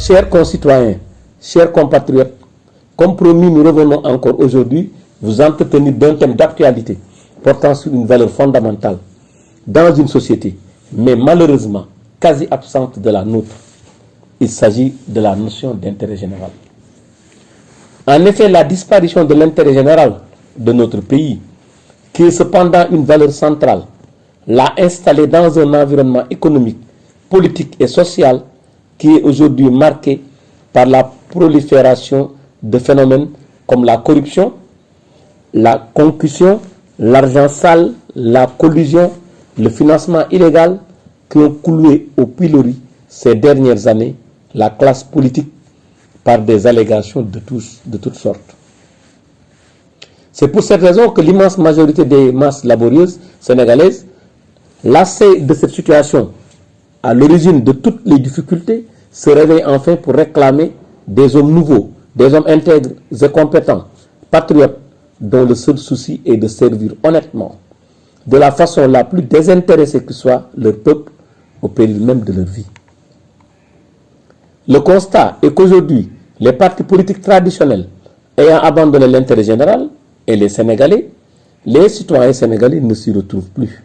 Chers concitoyens, chers compatriotes, comme promis, nous revenons encore aujourd'hui vous entretenir d'un thème d'actualité portant sur une valeur fondamentale dans une société, mais malheureusement quasi absente de la nôtre. Il s'agit de la notion d'intérêt général. En effet, la disparition de l'intérêt général de notre pays, qui est cependant une valeur centrale, l'a installé dans un environnement économique, politique et social qui est aujourd'hui marqué par la prolifération de phénomènes comme la corruption, la concussion, l'argent sale, la collusion, le financement illégal qui ont cloué au pilori ces dernières années la classe politique par des allégations de toutes sortes. C'est pour cette raison que l'immense majorité des masses laborieuses sénégalaises, lassées de cette situation à l'origine de toutes les difficultés, se réveillent enfin pour réclamer des hommes nouveaux, des hommes intègres et compétents, patriotes, dont le seul souci est de servir honnêtement, de la façon la plus désintéressée que soit leur peuple, au péril même de leur vie. Le constat est qu'aujourd'hui, les partis politiques traditionnels ayant abandonné l'intérêt général et les Sénégalais, les citoyens sénégalais ne s'y retrouvent plus.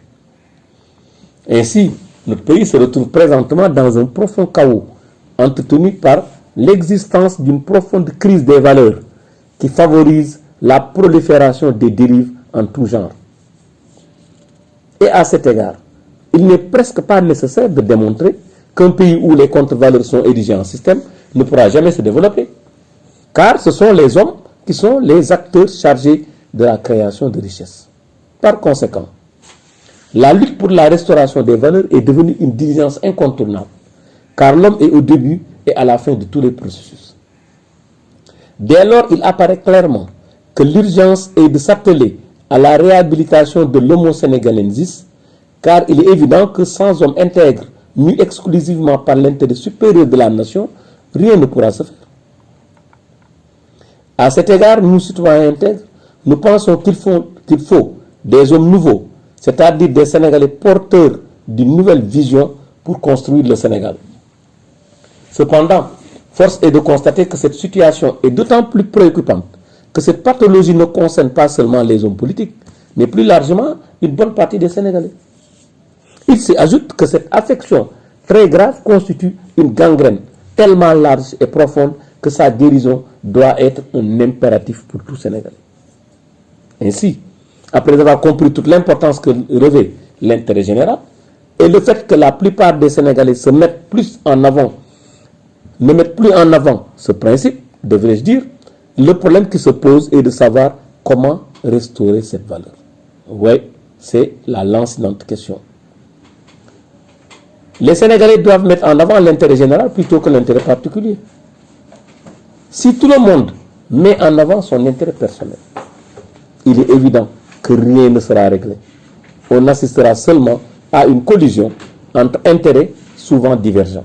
Ainsi, notre pays se retrouve présentement dans un profond chaos, entretenu par l'existence d'une profonde crise des valeurs qui favorise la prolifération des dérives en tout genre. Et à cet égard, il n'est presque pas nécessaire de démontrer qu'un pays où les contre-valeurs sont érigées en système ne pourra jamais se développer. Car ce sont les hommes qui sont les acteurs chargés de la création de richesses. Par conséquent, la lutte pour la restauration des valeurs est devenue une diligence incontournable, car l'homme est au début et à la fin de tous les processus. Dès lors, il apparaît clairement que l'urgence est de s'atteler à la réhabilitation de l'homo sénégalensis, car il est évident que sans hommes intègres, mus exclusivement par l'intérêt supérieur de la nation, rien ne pourra se faire. À cet égard, nous, citoyens intègres, nous pensons qu'il faut des hommes nouveaux, c'est-à-dire des Sénégalais porteurs d'une nouvelle vision pour construire le Sénégal. Cependant, force est de constater que cette situation est d'autant plus préoccupante que cette pathologie ne concerne pas seulement les hommes politiques, mais plus largement une bonne partie des Sénégalais. Il s'y ajoute que cette affection très grave constitue une gangrène tellement large et profonde que sa guérison doit être un impératif pour tout Sénégalais. Ainsi, après avoir compris toute l'importance que revêt l'intérêt général et le fait que la plupart des Sénégalais ne mettent plus en avant ce principe, devrais-je dire, le problème qui se pose est de savoir comment restaurer cette valeur. Oui, c'est la lancinante question. Les Sénégalais doivent mettre en avant l'intérêt général plutôt que l'intérêt particulier. Si tout le monde met en avant son intérêt personnel, il est évident que rien ne sera réglé. On assistera seulement à une collision entre intérêts souvent divergents.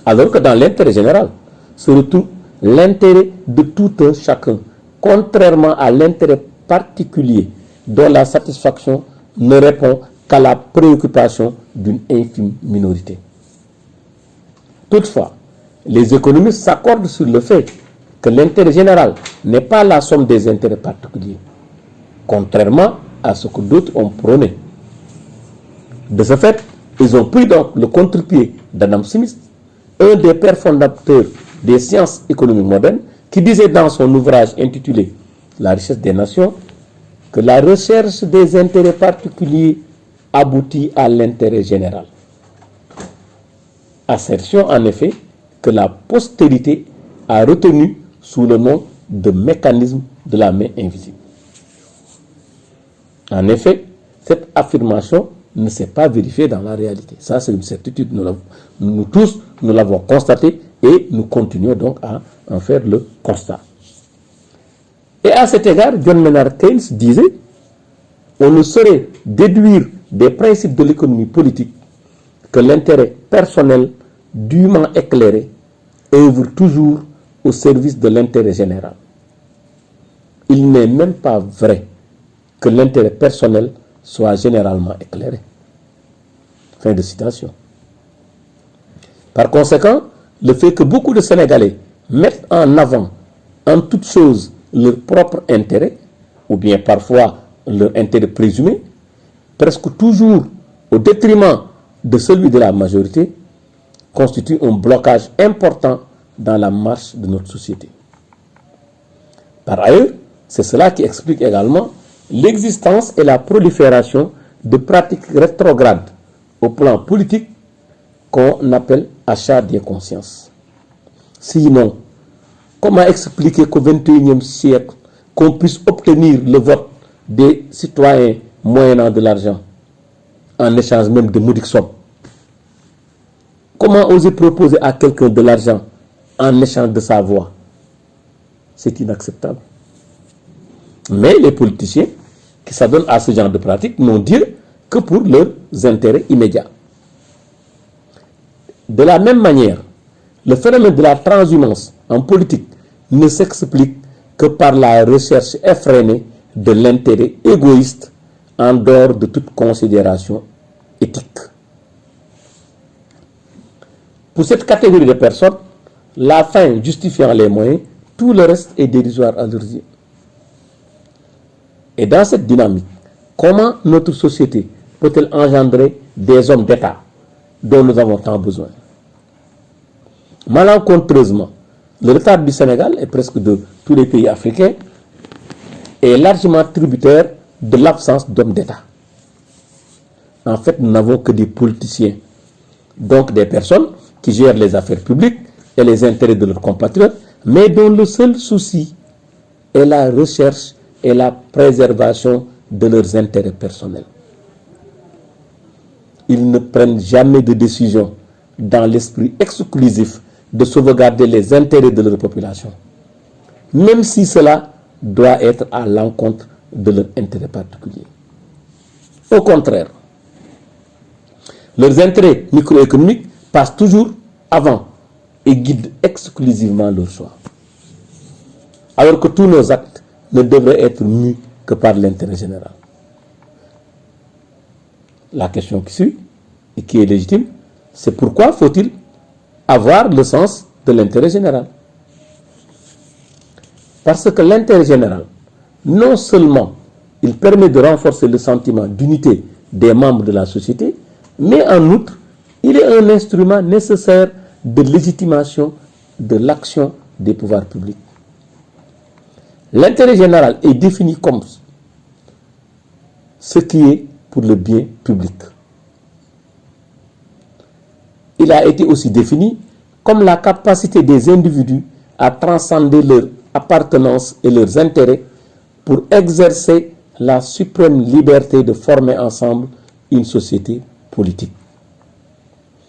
Alors que dans l'intérêt général se retrouve l'intérêt de tout un chacun, contrairement à l'intérêt particulier dont la satisfaction ne répond qu'à la préoccupation d'une infime minorité. Toutefois, les économistes s'accordent sur le fait que l'intérêt général n'est pas la somme des intérêts particuliers, contrairement à ce que d'autres ont prôné. De ce fait, ils ont pris donc le contre-pied d'Adam Smith, un des pères fondateurs des sciences économiques modernes, qui disait dans son ouvrage intitulé « La richesse des nations » que la recherche des intérêts particuliers aboutit à l'intérêt général. Assertion en effet que la postérité a retenu sous le nom de mécanisme de la main invisible. En effet, cette affirmation ne s'est pas vérifiée dans la réalité. Ça, c'est une certitude. Nous tous, nous l'avons constaté et nous continuons donc à en faire le constat. Et à cet égard, John Maynard Keynes disait « On ne saurait déduire des principes de l'économie politique que l'intérêt personnel dûment éclairé œuvre toujours au service de l'intérêt général. Il n'est même pas vrai que l'intérêt personnel soit généralement éclairé. » Fin de citation. Par conséquent, le fait que beaucoup de Sénégalais mettent en avant en toute chose leur propre intérêt, ou bien parfois leur intérêt présumé, presque toujours au détriment de celui de la majorité, constitue un blocage important dans la marche de notre société. Par ailleurs, c'est cela qui explique également l'existence et la prolifération de pratiques rétrogrades au plan politique qu'on appelle achat des consciences. Sinon, comment expliquer qu'au XXIe siècle, qu'on puisse obtenir le vote des citoyens moyennant de l'argent, en échange même de modiques sommes? Comment oser proposer à quelqu'un de l'argent en échange de sa voix? C'est inacceptable. Mais les politiciens qui s'adonnent à ce genre de pratique n'ont Dieu que pour leurs intérêts immédiats. De la même manière, le phénomène de la transhumance en politique ne s'explique que par la recherche effrénée de l'intérêt égoïste en dehors de toute considération éthique. Pour cette catégorie de personnes, la fin justifiant les moyens, tout le reste est dérisoire à leurs yeux. Et dans cette dynamique, comment notre société peut-elle engendrer des hommes d'État dont nous avons tant besoin? Malencontreusement, le retard du Sénégal et presque de tous les pays africains est largement tributaire de l'absence d'hommes d'État. En fait, nous n'avons que des politiciens, donc des personnes qui gèrent les affaires publiques et les intérêts de leurs compatriotes, mais dont le seul souci est la recherche et la préservation de leurs intérêts personnels. Ils ne prennent jamais de décision dans l'esprit exclusif de sauvegarder les intérêts de leur population, même si cela doit être à l'encontre de leur intérêt particulier. Au contraire, leurs intérêts microéconomiques passent toujours avant et guident exclusivement leur choix. Alors que tous nos actes ne devraient être mus que par l'intérêt général. La question qui suit, et qui est légitime, c'est pourquoi faut-il avoir le sens de l'intérêt général? Parce que l'intérêt général, non seulement il permet de renforcer le sentiment d'unité des membres de la société, mais en outre, il est un instrument nécessaire de légitimation de l'action des pouvoirs publics. L'intérêt général est défini comme ce qui est pour le bien public. Il a été aussi défini comme la capacité des individus à transcender leur appartenance et leurs intérêts pour exercer la suprême liberté de former ensemble une société politique.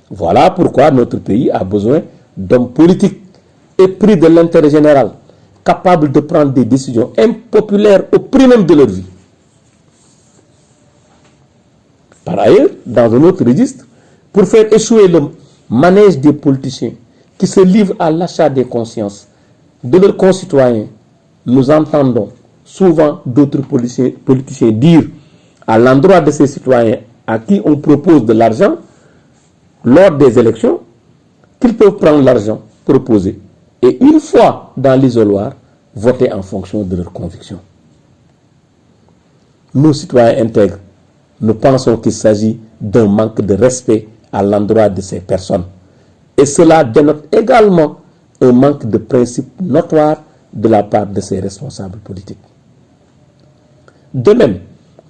Voilà pourquoi notre pays a besoin d'hommes politiques épris de l'intérêt général, capables de prendre des décisions impopulaires au prix même de leur vie. Par ailleurs, dans un autre registre, pour faire échouer le manège des politiciens qui se livrent à l'achat des consciences de leurs concitoyens, nous entendons souvent d'autres politiciens dire à l'endroit de ces citoyens à qui on propose de l'argent lors des élections qu'ils peuvent prendre l'argent proposé et une fois dans l'isoloir, voter en fonction de leurs convictions. Nos citoyens intègres, nous pensons qu'il s'agit d'un manque de respect à l'endroit de ces personnes. Et cela dénote également un manque de principe notoire de la part de ces responsables politiques. De même,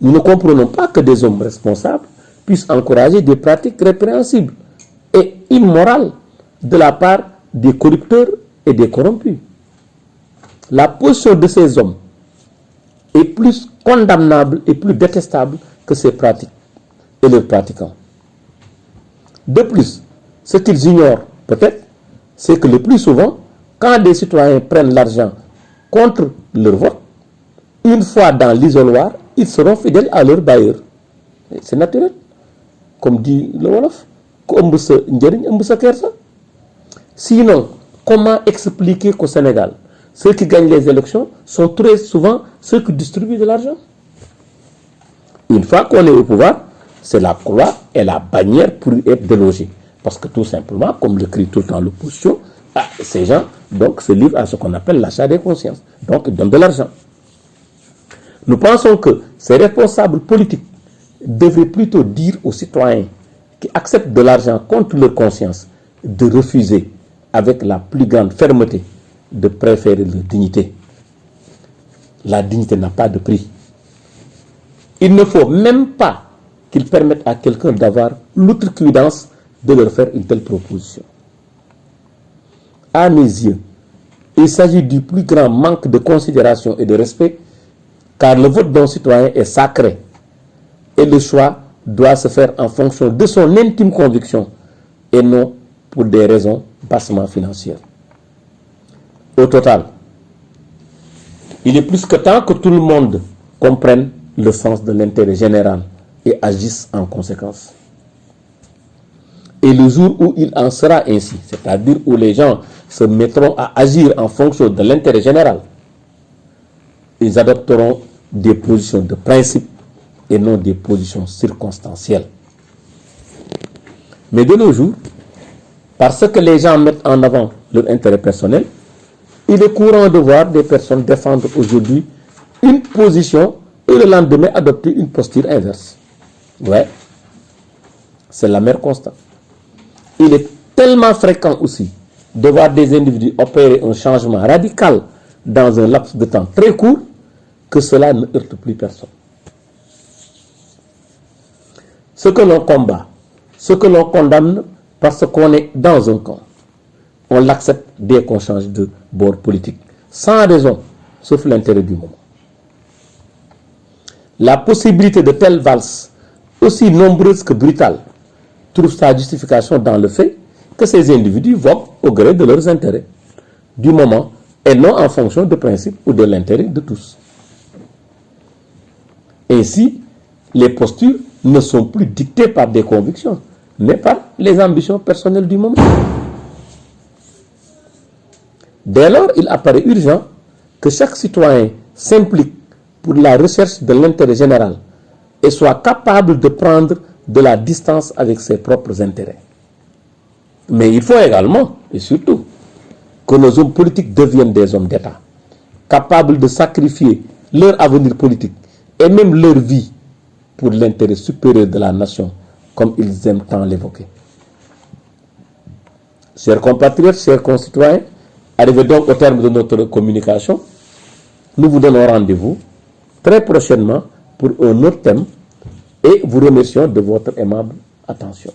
nous ne comprenons pas que des hommes responsables puissent encourager des pratiques répréhensibles et immorales de la part des corrupteurs et des corrompus. La position de ces hommes est plus condamnable et plus détestable que ces pratiques et leurs pratiquants. De plus, ce qu'ils ignorent peut-être, c'est que le plus souvent, quand des citoyens prennent l'argent contre leur vote, une fois dans l'isoloir, ils seront fidèles à leur bailleur. C'est naturel. Comme dit le Wolof, sinon, comment expliquer qu'au Sénégal, ceux qui gagnent les élections sont très souvent ceux qui distribuent de l'argent? Une fois qu'on est au pouvoir, c'est la croix et la bannière pour y être délogé. Parce que tout simplement, comme le crie tout le temps l'opposition, ces gens donc, se livrent à ce qu'on appelle l'achat des consciences. Donc, ils donnent de l'argent. Nous pensons que ces responsables politiques devraient plutôt dire aux citoyens qui acceptent de l'argent contre leur conscience de refuser avec la plus grande fermeté, de préférer leur dignité. La dignité n'a pas de prix. Il ne faut même pas qu'ils permettent à quelqu'un d'avoir l'outrecuidance de leur faire une telle proposition. À mes yeux, il s'agit du plus grand manque de considération et de respect, car le vote d'un citoyen est sacré et le choix doit se faire en fonction de son intime conviction et non pour des raisons bassement financières. Au total, il est plus que temps que tout le monde comprenne le sens de l'intérêt général et agisse en conséquence. Et le jour où il en sera ainsi, c'est-à-dire où les gens se mettront à agir en fonction de l'intérêt général, ils adopteront des positions de principe et non des positions circonstancielles. Mais de nos jours, parce que les gens mettent en avant leur intérêt personnel, il est courant de voir des personnes défendre aujourd'hui une position et le lendemain adopter une posture inverse. Ouais, c'est la mère constat. Il est tellement fréquent aussi de voir des individus opérer un changement radical dans un laps de temps très court que cela ne heurte plus personne. Ce que l'on combat, ce que l'on condamne parce qu'on est dans un camp, on l'accepte dès qu'on change de bord politique, sans raison, sauf l'intérêt du moment. La possibilité de telles valses, aussi nombreuses que brutales, trouve sa justification dans le fait que ces individus votent au gré de leurs intérêts, du moment, et non en fonction de principes ou de l'intérêt de tous. Ainsi, les postures ne sont plus dictées par des convictions, mais par les ambitions personnelles du moment. Dès lors, il apparaît urgent que chaque citoyen s'implique pour la recherche de l'intérêt général et soit capable de prendre de la distance avec ses propres intérêts. Mais il faut également, et surtout, que nos hommes politiques deviennent des hommes d'État, capables de sacrifier leur avenir politique et même leur vie pour l'intérêt supérieur de la nation, comme ils aiment tant l'évoquer. Chers compatriotes, chers concitoyens, arrivés donc au terme de notre communication, nous vous donnons rendez-vous très prochainement pour un autre thème et vous remercions de votre aimable attention.